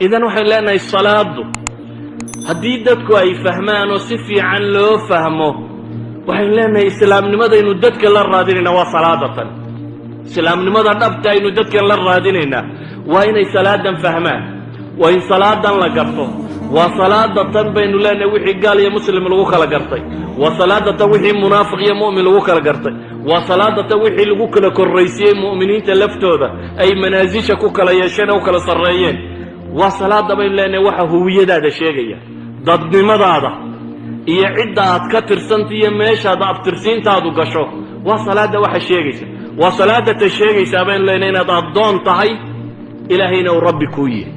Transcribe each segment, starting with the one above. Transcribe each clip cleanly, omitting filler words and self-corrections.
idan waxaan leenahay salaadu haddii dadku ay fahmaan oo si fiican loo fahmo waxaan leenahay islaamnimadaynu dadka la raadinayna waa salaadatan islaamnimada dhabta aynu dadkan la raadinayna waa inay salaadan fahmaan waa in salaadan la garto waa salaadatan baynu leenahay wixii gaal iyo muslim lagu kala gartay waa salaadatan wixii munaafiq iyo mu'min lagu kala gartay waa salaadatan wixii lagu kala korraysiyey mu'miniinta laftooda ay manaasisha ku kala yeesheen oo kala sarreeyeen waa salaada baynu leenahay waxa huwiyadaada sheegaya dadnimadaada iyo cidda aad ka tirsanta iyo meeshaada abtirsiintaadu gasho waa salaada waxa sheegaysa waa salaada ta sheegaysaa baynu leenahay inaad addoon tahay ilaahayna uu rabbi kuu yihi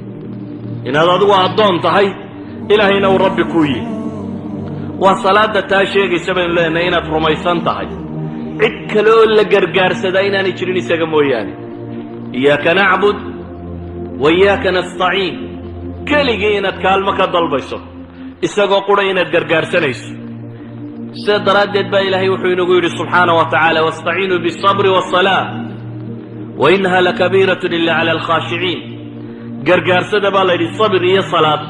inaad adigu addoon tahay ilaahayna uu rabbi kuu yihi waa salaada taa sheegaysa baynu leenahay inaad rumaysan tahay cid kale oo la gargaarsadaa inaanay jirin isaga mooyaane iyaaka nacbud wa iyaaka nastaciin keligii inaad kaalmo ka dalbayso isagoo qura inaad gargaarsanayso sida daraaddeed baa ilaahay wuxuu inagu yidhi subxaanaه wa tacaala waاstaciinuu bالصabri wالصalaaة wainaha lakabiiratun ila cala alkhaashiciin gargaarsada baa la yidhi sabir iyo salaad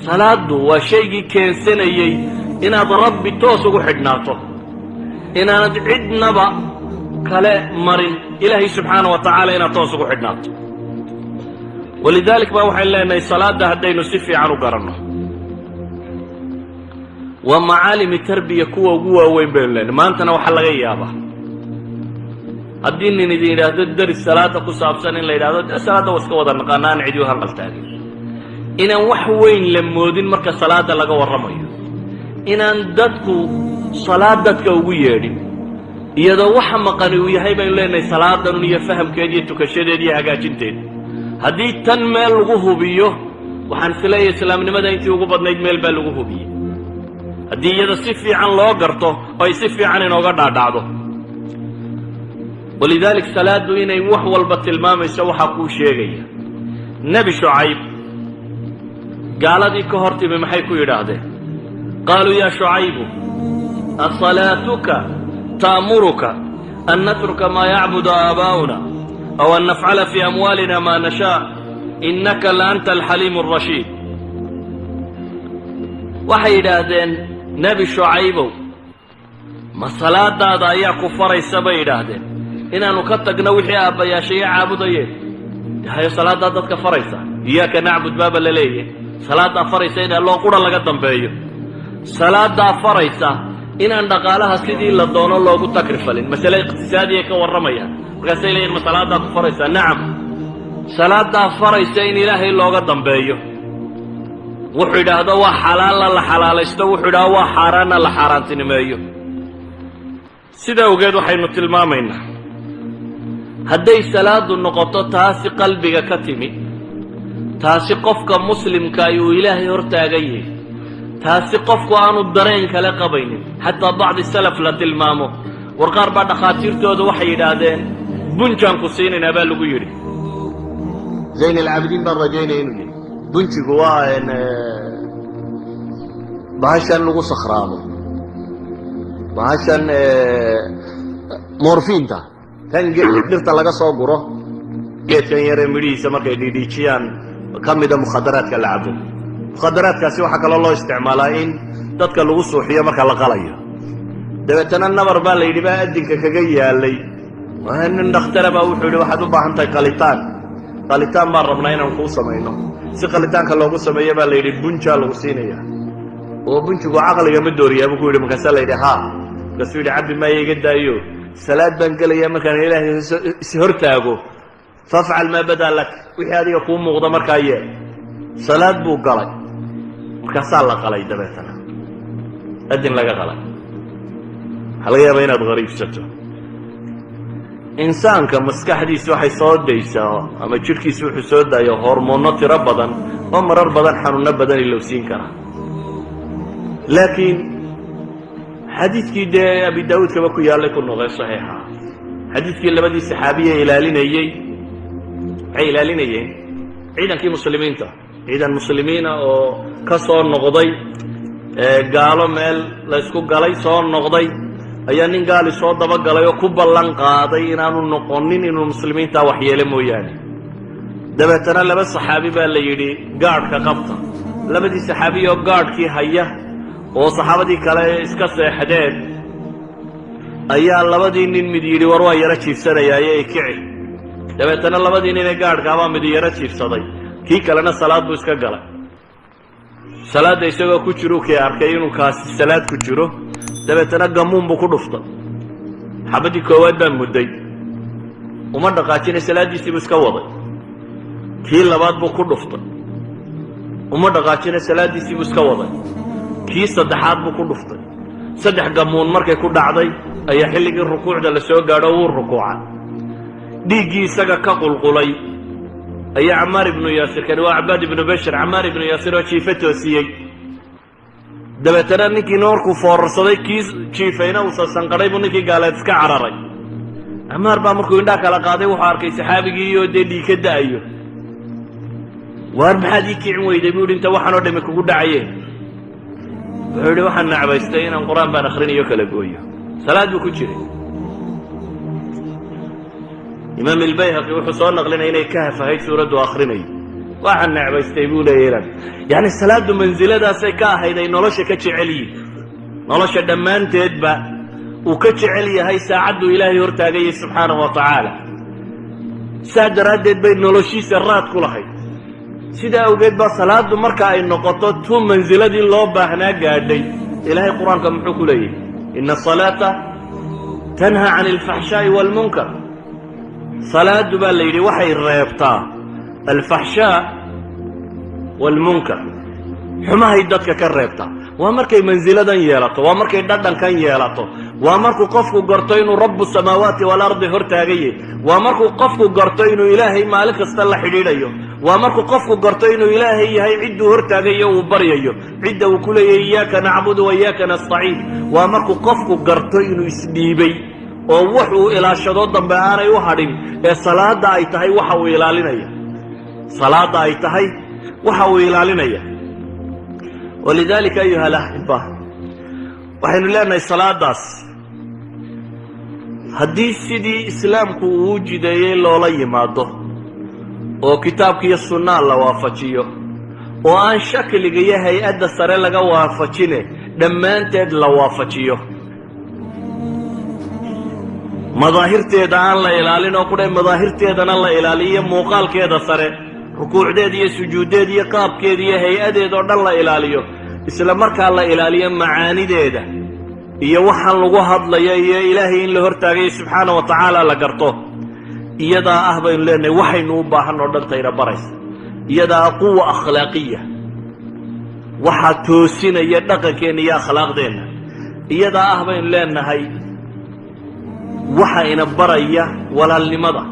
salaadu waa shaygii keensanayey inaad rabbi toos ugu xidhnaato inaanad cidnaba kale marin ilaahay subxaanaه wa tacaala inaad toos ugu xidhnaato walidalik baa waxayn leenahay salaada haddaynu si fiican u garanno waa macaalimi tarbiya kuwa ugu waaweyn baynu leenahay maantana waxaa laga yaabaa haddii nin idin yidhaahdo daris salaada ku saabsan in la yidhahdo de salaadda waa iska wada naqaana aan cidi u halqaltaagin inaan wax weyn la moodin marka salaada laga warramayo inaan dadku salaad dadka ugu yeedhin iyadoo waxa maqani uu yahay baynu leenahay salaadanun iyo fahamkeed iyo tukashadeed iyo hagaajinteed haddii tan meel lagu hubiyo waxaan isleeyahay islaamnimada intii ugu badnayd meel baa lagu hubiyey haddii iyada si fiican loo garto oo ay si fiican inooga dhaadhacdo walidalik salaadu inay wax walba tilmaamayso waxaa kuu sheegaya nebi shucayb gaaladii ka hor timi maxay ku yidhaahdeen qaaluu yaa shucaybu asalaatuka ta'muruka an natruka maa yacbudu aabaa'una aw an nafcala fii amwaalina maa nashaa innaka la anta alxaliimu arashiid waxay yidhaahdeen nebi shucaybow ma salaadaada ayaa ku faraysa bay yidhaahdeen inaannu ka tagno wixii aabbayaashaya caabudayeen hayo salaaddaa dadka faraysa iyaaka nacbud baaba la leeyahay salaaddaa faraysa in alloo qura laga dambeeyo salaaddaa faraysa inaan dhaqaalaha sidii la doono loogu takrifalin masale iqtisaadiyay ka warramayaan markaasay leeyihin ma salaaddaa ku faraysaa nacam salaaddaa faraysa in ilaahay looga dambeeyo wuxuu yidhaahdo waa xalaalla la xalaalaysto wuxuu yidhahdo waa xaaraanna la xaaraantinimeeyo sidaa ogeed waxaynu tilmaamaynaa hadday salaadu noqoto taasi qalbiga ka timi taasi qofka muslimkaay uu ilaahay hor taagan yahay taasi qofku aanu dareen kale qabaynin xataa bacdi salaf la tilmaamo war qaar baa dhakhaatiirtooda waxay yidhaahdeen bunjaan ku siinaynaa baa lagu yidhi zayn alcaabidiin baan rajaynaya inuu yidhi bunjigu waa bahashan lagu sakhraamo bahashan morfiinta kan dhirta laga soo guro geedkan yaree midhihiisa markay dhiidhiijiyaan ka mida mukhadaraadka la cabo mukhadaraadkaasi waxaa kaloo loo isticmaalaa in dadka lagu suuxiyo marka la qalayo dabeetana nabar baa la yidhi baa addinka kaga yaalay nin dhakhtara baa wuxuu yidhi waxaad u baahan tahay qalitaan baan rabnaa inaan kuu samayno si qalitaanka loogu sameeyo baa la yidhi bunjaa lagu siinaya oo bunjigu caqliga ma dooriyaa buu ku yidhi markaasaa la yidhi haa markaasuu yidhi cabbi maaya iga daayo salaad baan gelayaa markaan ilaahay is hortaago fafcal maa badaa lak wixii adiga kuu muuqda markaa yee salaad buu galay markaasaa la qalay dabeetana adin laga qalay waxaa laga yaabaa inaad hariibsato insaanka maskaxdiisa waxay soo daysaa ama jidhkiisa wuxuu soo daayo hormoonno tiro badan oo marar badan xanuunno badan ilowsiin karaa laakiin xadiidkii dee abi daawuud kaba ku yaallay ku noqday saxiixa xadiidkii labadii saxaabiye ilaalinayey waxay ilaalinayeen ciidankii muslimiinta ciidan muslimiina oo ka soo noqday gaalo meel la ysku galay soo noqday ayaa nin gaali soo dabagalay oo ku ballan qaaday inaanu noqonin inuu muslimiintaa waxyeele mooyaane dabeetana laba saxaabi baa la yidhi gaadhka qabta labadii saxaabi oo gaadhkii haya oo saxaabadii kale iska seexdeen ayaa labadii nin mid yidhi war waa yaro jiifsanayaaye kici dabeetana labadii nin ee gaadhkaabaa mid yaro jiifsaday kii kalena salaad buu iska galay salaadda isagoo ku jiru kii arkay inuu kaasi salaad ku jiro dabeetana gamuun buu ku dhuftay xabadii koowaad baa mudday uma dhaqaajina salaaddiisii buu iska waday kii labaad buu ku dhuftay uma dhaqaajina salaaddiisii buu iska waday kii saddexaad buu ku dhuftay saddex gamuun markay ku dhacday ayaa xilligii rukuucda la soo gaadho wuu rukuucay dhiiggii isaga ka qulqulay ayaa camaar ibnu yaasir kani waa cabaad ibnu bashir camaar ibnu yaasir oo jiife toosiyey dabeetana ninkiina markuu foorarsaday kii jiifayna uu sasanqadhay buu ninkii gaaleed iska cararay camaar baa markuu indhaa kala qaaday wuxuu arkay saxaabigii oo dee dhiig ka da'ayo waar maxaad ii kicin weyday buu yidhi inta waxaanoo dhami kugu dhacayeen wuxuu yidhi waxaan necbaystay inaan qur-aan baan akhrinayo kala gooyo salaad buu ku jiray imaam albayhaqi wuxuu soo naqlinaya inay kahaf ahayd suuraddu akhrinayo waxaan necbaystay buu leeyahan yacni salaaddu mansiladaasay ka ahayd ay nolosha ka jecel yihin nolosha dhammaanteedba uu ka jecel yahay saacadduu ilaahay hortaagayay subxaanahu wa tacaala saa daraaddeed bay noloshiisa raad ku lahayd sidaa awgeed baa salaaddu marka ay noqoto tu mansiladii loo baahnaa gaadhay ilaahay qur-aanka muxuu ku leeyahay ina asalaata tanhaa can alfaxshaa'i waalmunkar salaaddu baa la yidhi waxay reebtaa alfaxshaa waalmunkar xumahay dadka ka reebtaa waa markay mansiladan yeelato waa markay dhadhankan yeelato waa markuu qofku garto inuu rabu samaawaati waalardi hortaagaye waa markuu qofku garto inuu ilaahay maalin kasta la xidhiidhayo waa markuu qofku garto inuu ilaahay yahay cidduu hortaagayo uu baryayo cidda uu ku leeyahay iyaaka nacbudu wa iyaaka nastaciin waa markuu qofku garto inuu isdhiibay oo wax uu ilaashado dambe aanay u hadhin ee salaada ay tahay waxa uu ilaalinaya salaada ay tahay waxa uu ilaalinaya walidaalika ayuha alaxiba waxaynu leenahay salaadaas haddii sidii islaamku uu jideeyey loola yimaado oo kitaabkiiyo sunnaa la waafajiyo oo aan shakliga iyo hay-adda sare laga waafajine dhammaanteed la waafajiyo madaahirteeda aan la ilaalin oo kudhe madaahirteedana la ilaaliyo muuqaalkeeda sare rukuucdeeda iyo sujuuddeeda iyo qaabkeeda iyo hay-adeeda oo dhan la ilaaliyo isla markaa la ilaaliyo macaanideeda iyo waxaan lagu hadlayo iyo ilaahay in la hortaagayo subxaana wa tacaala la garto iyadaa ah baynu leenahay waxaynu u baahan oo dhan tayna baraysa iyadaa quwa akhlaaqiya waxaa toosinaya dhaqankeenna iyo akhlaaqdeenna iyadaa ah baynu leenahay waxa ina baraya walaalnimada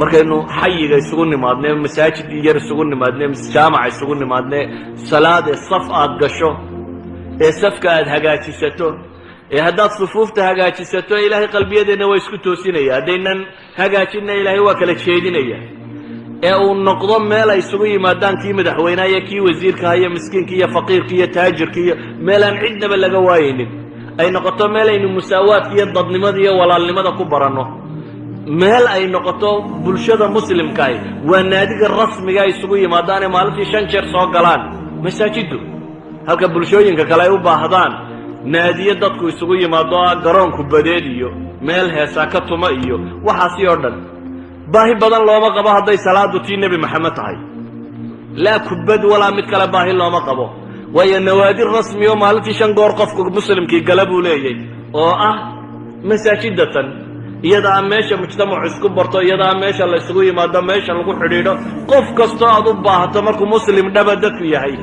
markaynu xayiga isugu nimaadnee masaajid yar isugu nimaadnee jaamaca isugu nimaadnee salaad ee saf aad gasho ee safka aad hagaajisato ee haddaad sufuufta hagaajisato ilaahay qalbiyadeenna waa isku toosinaya haddaynan hagaajinna ilaahay waa kala jeedinaya ee uu noqdo meel ay isugu yimaadaan kii madaxweynaha iyo kii wasiirkaha iyo miskiinka iyo faqiirka iyo taajirka iyo meelaan cidnaba laga waayaynin ay noqoto meel aynu musaawaadka iyo dadnimada iyo walaalnimada ku baranno meel ay noqoto bulshada muslimkaahi waa naadiga rasmiga ay isugu yimaadaanee maalintii 5 jeer soo galaan masaajiddu halka bulshooyinka kale ay u baahdaan naadiye dadku isugu yimaado garoonku badeed iyo meel heesaa ka tuma iyo waxaasi oo dhan baahi badan looma qabo hadday salaadu tii nebi maxamed tahay laa kubad walaa mid kale baahi looma qabo waayo nawaadir rasmi oo maalintii 5 goor qofku muslimkii gala buu leeyahay oo ah masaajidatan iyadaa meesha mujtamacu isku barto iyadaa meesha la isugu yimaado meesha lagu xidhiidho qof kastoo aad u baahato markuu muslim dhaba dadku yahay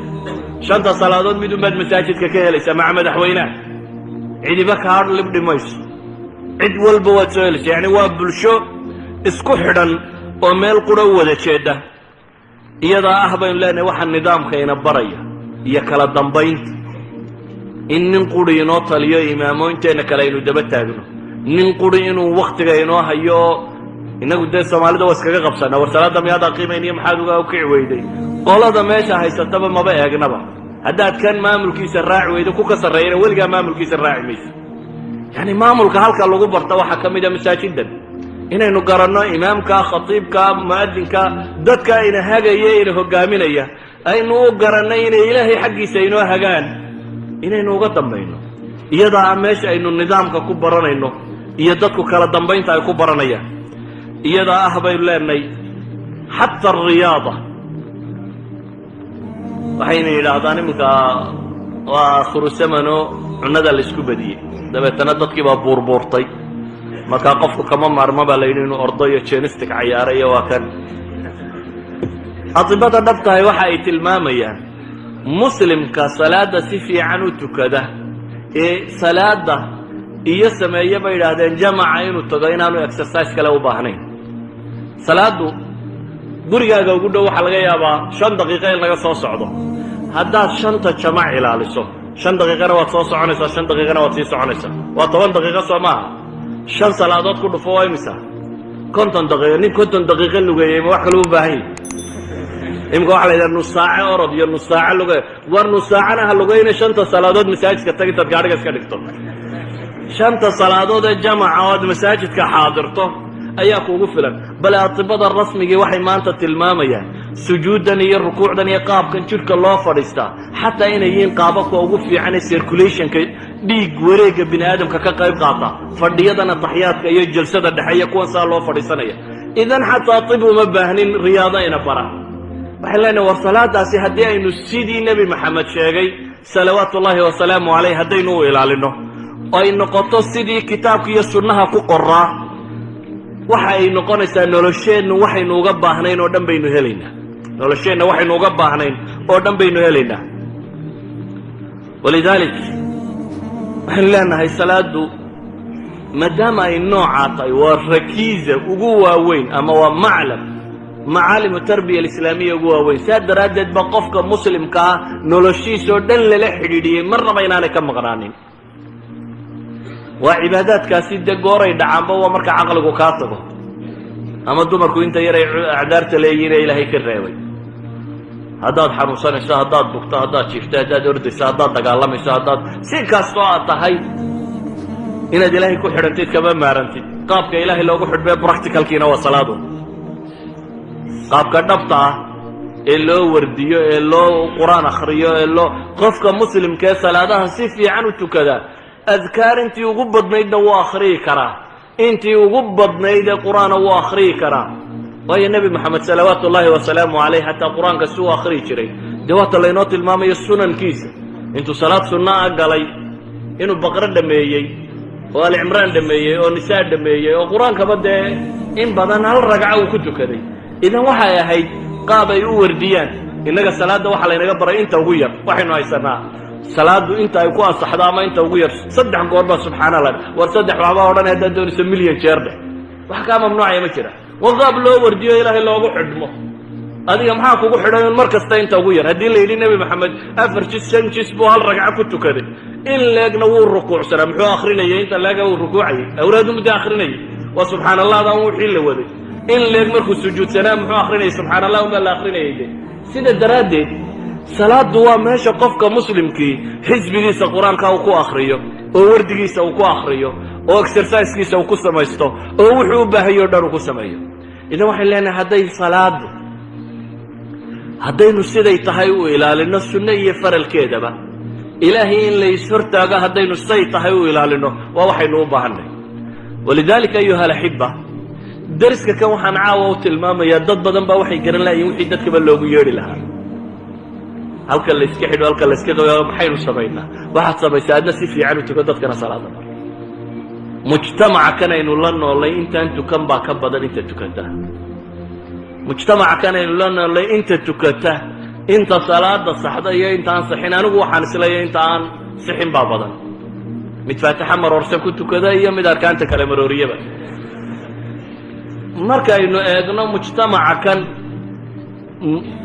5 salaadood mid umaad masaajidka ka helaysa maca madaxweynaha cidiba ka har libdhi mayso cid walba waad soo helaysa yacni waa bulsho isku xidhan oo meel qura wada jeeda iyadaa ah baynu leenahay waxaa nidaamkayna baraya iyo kala dambaynta in nin quri inoo taliyo imaamooyinteenna kale aynu daba taagno nin quri inuu waktiga inoo hayo inagu dee soomaalida waa iskaga qabsanaa war salaada miyaad aqiimayniyo maxaad uga kici weyday qolada meesha haysataba maba eegnaba haddaad kan maamulkiisa raaci weydo ku ka sarreeyana weligaa maamulkiisa raaci mayso yacni maamulka halka lagu barta waxaa ka mid a masaajidan inaynu garanno imaamka khatiibka mu'adinka dadka ina hagaya ina hogaaminaya aynu u garannay inay ilaahay xaggiisa inoo hagaan inaynu uga dambayno iyadaa meesha aynu nidaamka ku baranayno iyo dadku kala dambaynta ay ku baranayaan iyadaa ah baynu leenahay xata ariyaada waxayna yidhaahdaan iminka waa aakhiru zamano cunnada la isku badiyey dabeetana dadkii baa buurbuurtay markaa qofku kama maarmo baa la yidhi inuu ordo iyo jenistic cayaara iyo waa kan adibada dhabtahay waxa ay tilmaamayaan muslimka salaada si fiican u tukada ee salaada iyo sameeya bay yidhaahdeen jamaca inuu tago inaanu exercise kale u baahnayn salaadu gurigaaga ugu dhow waxaa laga yaabaa 5 daqiiqo in laga soo socdo haddaad 5 jamac ilaaliso 5 daqiiqana waad soo soconaysaa 5 daqiiqana waad sii soconaysaa waa 10 daqiiqo soo maaha 5 salaadood ku dhufo waa imisa 50 daqiiqo nin 50 daqiiqo lugeeyay ma wax kale u baahan yahay imka waxa la yidhaha nus saaco orod iyo nus saaco luge war nus saacana ha lugeyna 5 salaadood masaajidka tagitaad gaadhiga iska dhigto 5 salaadood ee jamaca oo aad masaajidka xaadirto ayaa kuugu filan bal atibada rasmiga waxay maanta tilmaamayaan sujuudan iyo rukuucdan iyo qaabkan jirka loo fadhiistaa xataa inay yihiin qaababka ugu fiican ee circulationka dhiig wareega bini aadamka ka qayb qaata fadhiyadana taxiyaadka iyo jalsada dhexe iyo kuwan saa loo fadhiisanaya idan xataa tib uma baahnin riyaado ina bara waxay leenahay war salaadaasi haddii aynu sidii nebi maxamed sheegay salawaatu ullaahi wasalaamu calayh haddaynu u ilaalino oo ay noqoto sidii kitaabka iyo sunnaha ku qoraa waxa ay noqonaysaa nolosheennu waxaynu uga baahnayn oo dhan baynu helaynaa nolosheenna waxaynu uga baahnayn oo dhan baynu helaynaa walidaalik waxaynu leenahay salaadu maadaama ay noocaa tahay waa rakiiza ugu waaweyn ama waa maclam macaalimu tarbiya alislaamiya ugu waaweyn saa daraaddeed ba qofka muslimka ah noloshiisoo dhan lala xidhiidhiyey marnaba inaanay ka maqnaanin waa cibaadaadkaasi dee gooray dhacaanba waa marka caqligu kaa tago ama dumarku inta yaray acdaarta leeyihiin ee ilaahay ka reebay haddaad xanuunsanayso haddaad bugto haddaad jiifto haddaad ordayso haddaad dagaalamayso haddaad si kastoo aad tahay inaad ilaahay ku xidhantid kama maarantid qaabka ilaahay loogu xidhbee practicalkiina waa salaadu qaabka dhabta ah ee loo wardiyo ee loo qur-aan akhriyo ee loo qofka muslimka ee salaadaha si fiican u tukada adkaar intii ugu badnaydna wuu akhriyi karaa intii ugu badnayd ee qur-aana wuu akhriyi karaa waayo nebi moxamed salawaatu ullaahi wasalaamu calayh xataa qur-aanka si uu akhriyi jiray dee waata laynoo tilmaamayo sunankiisa intuu salaad sunna a galay inuu baqro dhameeyey oo alicimraan dhameeyey oo nisaa dhameeyey oo qur-aankaba dee in badan hal ragca uu ku tukaday idan waxay ahayd qaab ay u wardiyaan innaga salaadda waxaa laynaga baray inta ugu yar waxaynu haysanaa salaadu inta ay ku ansaxdo ama inta ugu yar 3 goor baa subxaana allah war 3 waxbaa odhan haddaad doonayso milyan jeer dheh wax kaa mamnuucaya ma jira waa qaab loo wardiyo ilaahay loogu xidhmo adiga maxaa kugu xidhay mar kasta inta ugu yar haddii la yidhi nebi maxamed 4 jis 5 jis buu hal ragca ku tukaday in leegna wuu rukuucsanaa muxuu akhrinayay inta leega wuu rukuucayay awraadu muddo akhrinayay waa subxaana allahdan wixii la waday in leeg markuu sujuudsanaa muxuu akhrinayay subxaana allah uma la akhrinayay de sida daraaddeed salaadu waa meesha qofka muslimkii xisbigiisa qur-aanka uu ku akhriyo oo wardigiisa uu ku akhriyo oo exercisekiisa uu ku samaysto oo wuxuu u baahayo dhan uu ku sameeyo idan waxay leenahay hadday salaadu haddaynu siday tahay u ilaalino sunno iyo faralkeedaba ilaahay in la ishortaago haddaynu say tahay u ilaalino waa waxaynu u baahanay walidaalika ayuha alaxiba dariska kan waxaan caawa u tilmaamayaa dad badan baa waxay garan lahayiin wixii dadkaba loogu yeedhi lahaa halka la iska xidho halka la iska qayo maxaynu samaynaa waxaad samaysaa adna si fiican u tuko dadkana salaada mar mujtamaca kanaynu la noolay intaan tukan baa ka badan inta tukata mujtamaca kanaynu la noolay inta tukata inta salaada saxda iyo inta aan saxin anigu waxaan isleeyahay inta aan sixin baa badan mid faatixa maroorsan ku tukada iyo mid arkaanta kale marooriyaba markaynu eegno mujtamaca kan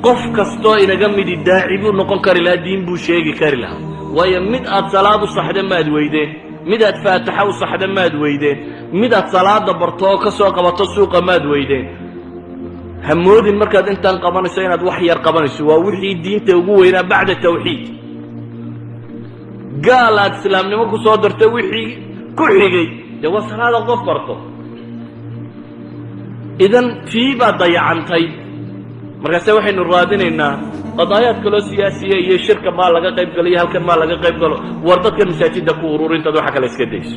qof kastoo inaga midi daaci buu noqon kari lahaa diin buu sheegi kari lahaa waayo mid aad salaad u saxda maad weydeen mid aad faatixa u saxda maad weydeen mid aad salaada barto oo ka soo qabato suuqa maad weydeen hamoodin markaad intaan qabanayso inaad wax yar qabanayso waa wixii diinta ugu weynaa bacda tawxiid gaal aad islaamnimo ku soo dartay wixii ku xigay dee waa salaada qof barto idan tii baa dayacantay markaase waxaynu raadinaynaa qadaayaad kaloo siyaasiya iyo shirka maa laga qayb galo iyo halkan maa laga qayb galo war dadkan masaajidda ku ururintaad waxa kale iska dayso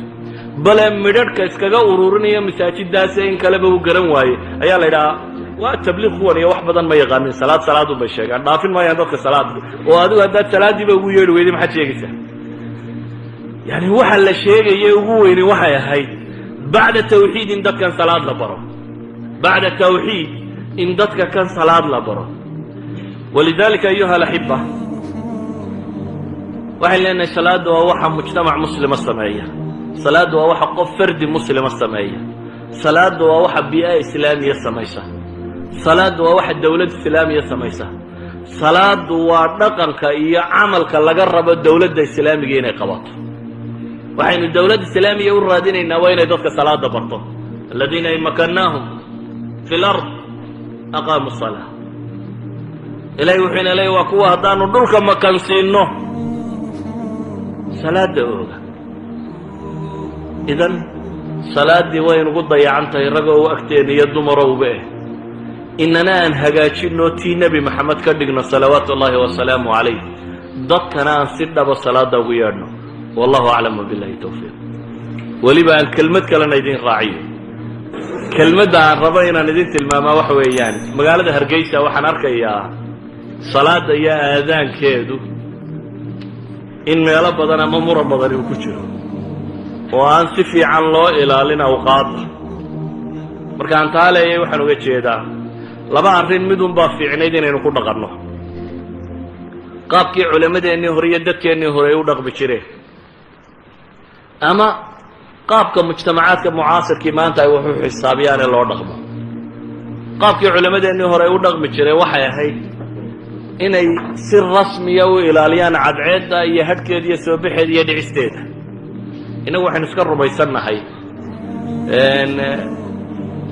bale midharhka iskaga ururinaya masaajiddaasi in kaleba uu garan waaye ayaa la yidhahaa waa tabliiq kuwan iyo wax badan ma yaqaanin salaadun bay sheegaan dhaafin maayaan dadka salaadka oo adigu haddaad salaaddiiba ugu yeedhi weyday maxaad sheegaysaa yani waxa la sheegaye ugu weyni waxay ahayd bacda tawxiid in dadkan salaad la baro bacda tawxiid in dadka kan salaad la baro walidalika ayuha alaxiba waxay leenahay salaadda waa waxa mujtamac muslima sameeya salaadda waa waxa qof fardi muslima sameeya salaadda waa waxa bii'a islaamiya samaysa salaaddu waa waxa dawlad islaamiya samaysa salaaddu waa dhaqanka iyo camalka laga rabo dawladda islaamiga inay qabato waxaynu dawlad islaamiya u raadinaynaa waa inay dadka salaada barto aladiina in makannaahum fi lard aqaamu salaa ilahay wuxuu ina leeyahy waa kuwa haddaanu dhulka makansiinno salaada ooga idan salaaddii waynugu dayacan tahay ragoo u agteena iyo dumarowba inana aan hagaajinno tii nebi maxamed ka dhigno salawaatu ullahi wasalaamu calayh dadkana aan si dhabo salaada ugu yeedhno wallahu aclam wabillahi towfiiq weliba aan kelmad kalena idin raaciyo kelmadda aan rabo inaan idin tilmaamaa waxa weeyaan magaalada hargeysa waxaan arkayaa salaada iyo aadaankeedu in meelo badan ama muran badani uu ku jiro oo aan si fiican loo ilaalin awqaadda markaan taa leeyay waxaan uga jeedaa laba arrin midun baa fiicnayd inaynu ku dhaqanno qaabkii culammadeennii hore iyo dadkeennii hore ay u dhaqmi jireen ama qaabka mujtamacaadka mucaasirkii maanta ay wax u xisaabiyaane loo dhaqmo qaabkii culammadeennii hore ay u dhaqmi jireen waxay ahayd inay si rasmiya u ilaaliyaan cadceedda iyo hadhkeeda iyo soo baxeeda iyo dhicisteeda innagu waxaynu iska rumaysannahay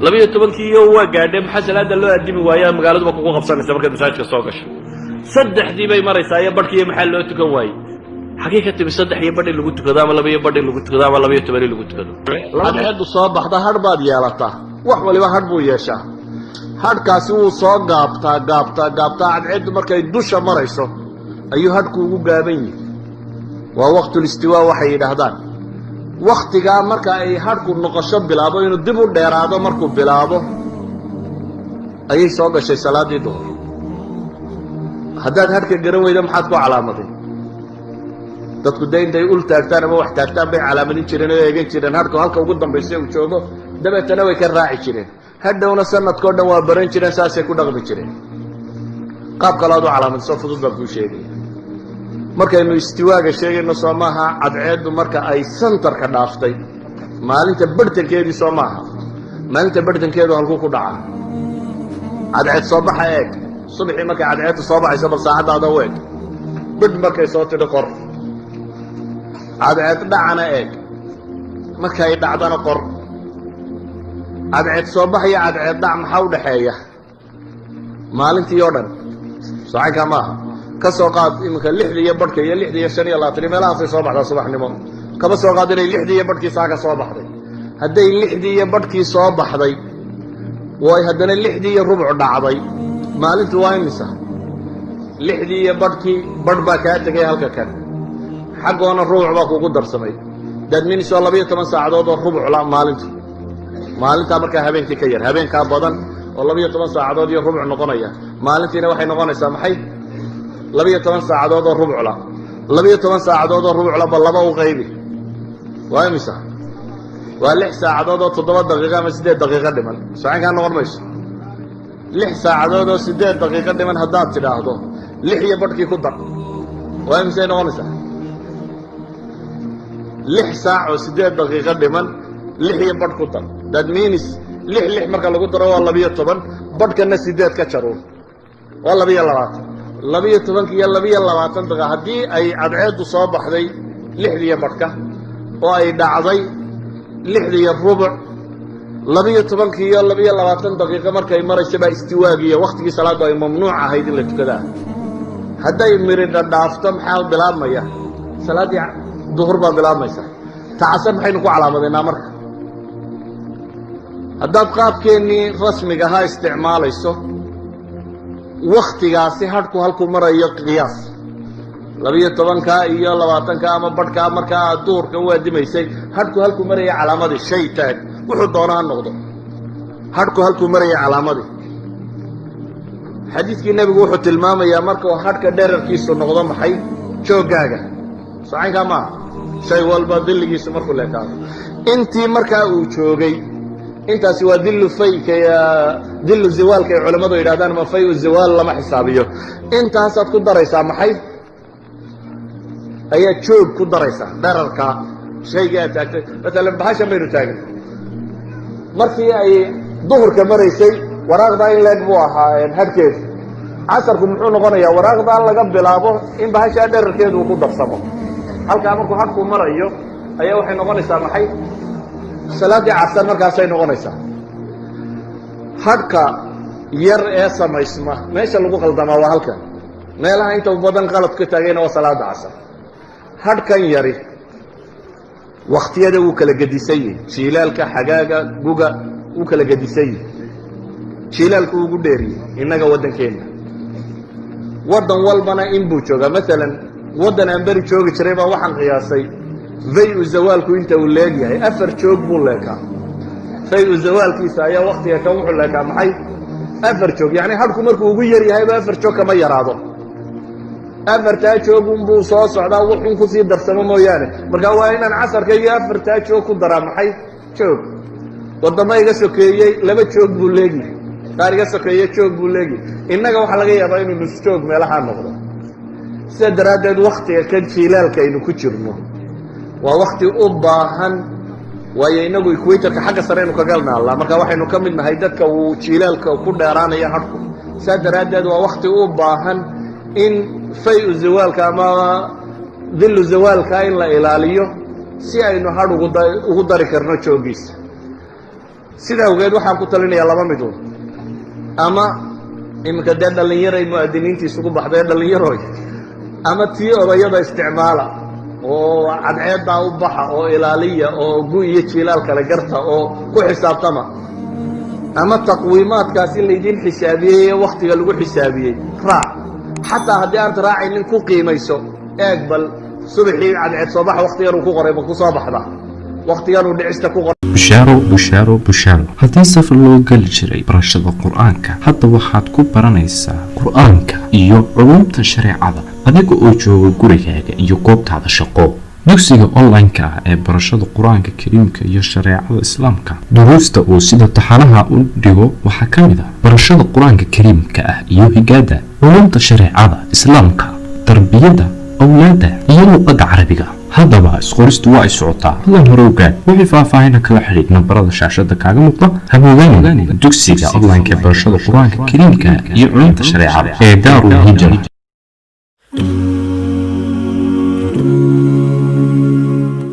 12 waa gaadheen maxaa salaada loo addimi waayaa magaaladuba kugu qabsanaysa markaad masaajidka soo gasho 3 bay maraysaa iyo barhkiiyo maxaa loo tukan waayey xagee ka timi 3 iyo badh in lagu tukado ama 2 iyo badh in lagu tukado ama 2 iyo 10 in lagu tukado cadceeddu soo baxda hadh baad yeelataa wax waliba hadh buu yeeshaa hadhkaasi wuu soo gaabtaa cadceeddu markay dusha marayso ayuu hadhku ugu gaaban yihi waa waqtulistiwaa waxay yidhaahdaan waktigaa marka ay hadhku noqosho bilaabo inuu dib u dheeraado markuu bilaabo ayay soo gashay salaaddii duhur haddaad hadhka garan weyda maxaad ku calaamaday dadku de intay ul taagtaan ama wax taagtaan bay calaamadin jireen oo eegan jireen hadhku halka ugu dambaysa uu joogo dabeetana way ka raaci jireen hadhowna sanadkao dhan waa baran jireen saasay ku dhaqmi jireen qaab kalaad u calaamadisoo fudud baan kuu sheegaya markaynu istiwaaga sheegayno soo maaha cadceeddu marka ay santarka dhaaftay maalinta barhtankeedii soo maaha maalinta barhtankeedu halkuu ku dhacaa cadceed soo baxa eeg subaxii markay cadceeddu soo baxayso bal saacaddaada u eg badh markay soo tidhi qor cadceed dhacana eeg markay dhacdana qor cadceed soo bax iyo cadceed dhac maxaa u dhaxeeya maalintii oo dhan socankaa maaha ka soo qaad iminka 6 iyo badhka iyo 6 iyo 5 meelahaasay soo baxdaa subaxnimo kama soo qaad inay 6 iyo badhkii saaka soo baxday hadday 6 iyo badhkii soo baxday way haddana 6 iyo rubuc dhacday maalintu waa imisa 6 iyo badhkii badh baa kaa tegay halka kan xaggoona rubuc baa kugu darsamay daadminisoo 12 saacadood oo rubuc la maalintaa markaa habeenkii ka yar habeenkaa badan oo 12 saacadood iyo rubuc noqonaya maalintiina waxay noqonaysaa maxay 12 saacadood oo rubucla 12 saacadood oo rubucla ba laba u qaybi waa imisa waa 6 saacadood oo 7 daqiiqo ama 8 daqiiqo dhiman saacadka noqon mayso 6 saacadood oo 8 daqiiqo dhiman haddaad tidhaahdo 6 iyo badhkii ku dar waa imisa noqonaysaa 6 saac oo 8 daqiiqo dhiman 6 iyo badh ku dar that means 6 marka lagu daro waa 12 badhkana 8 ka jaruur waa 22 12 iyo 22 daqiiqo haddii ay cadceeddu soo baxday 6 iyo badhka oo ay dhacday 6 iyo rubuc 12 iyo 22 daqiiqo markay maraysa baa istiwaagiya waqtigii salaadu ay mamnuuc ahayd in la tukadaa hadday miridha dhaafto maxaa bilaabmaya salaaddii duhur baa bilaabmaysa tacasar maxaynu ku calaamadaynaa marka haddaad qaabkeennii rasmiga ahaa isticmaalayso wakhtigaasi hadhku halkuu marayo qiyaas 12ka iyo 20ka ama badhkaa markaa aad duhurka u aadimaysay hadhku halkuu maraya calaamadii shay taag wuxuu doona ha noqdo hadhku halkuu maraya calaamadii xadiidkii nebigu wuxuu tilmaamayaa markuu hadhka dherarkiisu noqdo maxay jooggaaga socaynkaa maaha shay walba dilligiisu markuu leekaado intii markaa uu joogay intaasi waa dillu fayka dillu ziwaalka ay culammadu yidhahdaan ma fayu ziwaal lama xisaabiyo intaasaad ku daraysaa maxay ayaad joog ku daraysaa dherarka shayga aad taagtay maalan bahashan baynu taagan markii ay duhurka maraysay waraaqdaa in leeg buu ahaa hadhkeedu casarku muxuu noqonayaa waraaqdaa laga bilaabo in bahashaa dherarkeedu uu ku darsamo halkaa markuu hadhku marayo ayaa waxay noqonaysaa maxay salaaddii casar markaasay noqonaysaa hadhka yar ee samaysma meesha lagu qaldamaa waa halkan meelaha inta badan qalad ka taagayna waa salaada casar hadhkan yari wakhtiyada wuu kala gedisan yihi jiilaalka xagaaga guga wuu kala gedisan yihi jiilaalku ugu dheeriyey innaga waddankeenna waddan walbana in buu joogaa maalan waddan aan beri joogi jiray baa waxaan qiyaasay fay-u zawaalku inta uu leegyahay 4 joog buu leekaa fay-u zawaalkiisa ayaa waktiga kan wuxuu leekaa maxay 4 joog yacni hadhku markuu ugu yar yahayba 4 joog kama yaraado 4taa joog unbuu soo socdaa wuxun kusii darsamo mooyaane markaa waa inaan casarka iyo 4taa joog ku daraa maxay joog waddamo iga sokeeyey 2 joog buu leegyahay qaar iga sokeeye joog buu leegyahay innaga waxaa laga yaabaa inuu nus joog meelahaa noqdo sidaa daraaddeed wakhtiga kan jiilaalka aynu ku jirno waa wakti u baahan waayo inagu equatorka xagga sareynu kaga naallaa marka waxaynu ka mid nahay dadka uu jiilaalka ku dheeraanaya hadhku saa daraaddeed waa wakti u baahan in fay-u zawaalka ama dillu zawaalka in la ilaaliyo si aynu hadh ugu dari karno jooggiisa sidaa awgeed waxaan ku talinayaa 2 midood ama iminka dee dhallinyaray mu'adiniintii isugu baxday dhallinyaroy ama tii odayada isticmaala oo cadceeddaa u baxa oo ilaaliya oo gu iyo jiilaal kale garta oo ku xisaabtama ama taqwiimaadkaasi laydin xisaabiyey ee wakhtiga lagu xisaabiyey raac xataa haddii aad raacaynin ku qiimayso eeg bal subaxii cadceed soo baxa wakhtiganuu ku qoray ma ku soo baxda wakhtiganuu dhicista ku qoray bushaaro haddii safar loo geli jiray barashada qur-aanka hadda waxaad ku baranaysaa qur-aanka iyo culumta shareecada adiga oo jooga gurigaaga iyo goobtaada shaqo dugsiga online-ka ah ee barashada qur-aanka kariimka iyo shareecada islaamka duruusta uu sida taxanaha u dhigo waxaa ka mid ah barashada qur-aanka kariimka ah iyo higaada culumta shareecada islaamka tarbiyada awlaada iyo luqadda carabiga haddaba isqoristu waa ay socotaa hadan hore ogaad wixii faahfaahina kala xidhiidh nambarada shaashada kaaga muuqda haboogaanina dugsiga online-ka ee barashada qur-aanka kariimka iyo culumta shareecada ee daarul hijra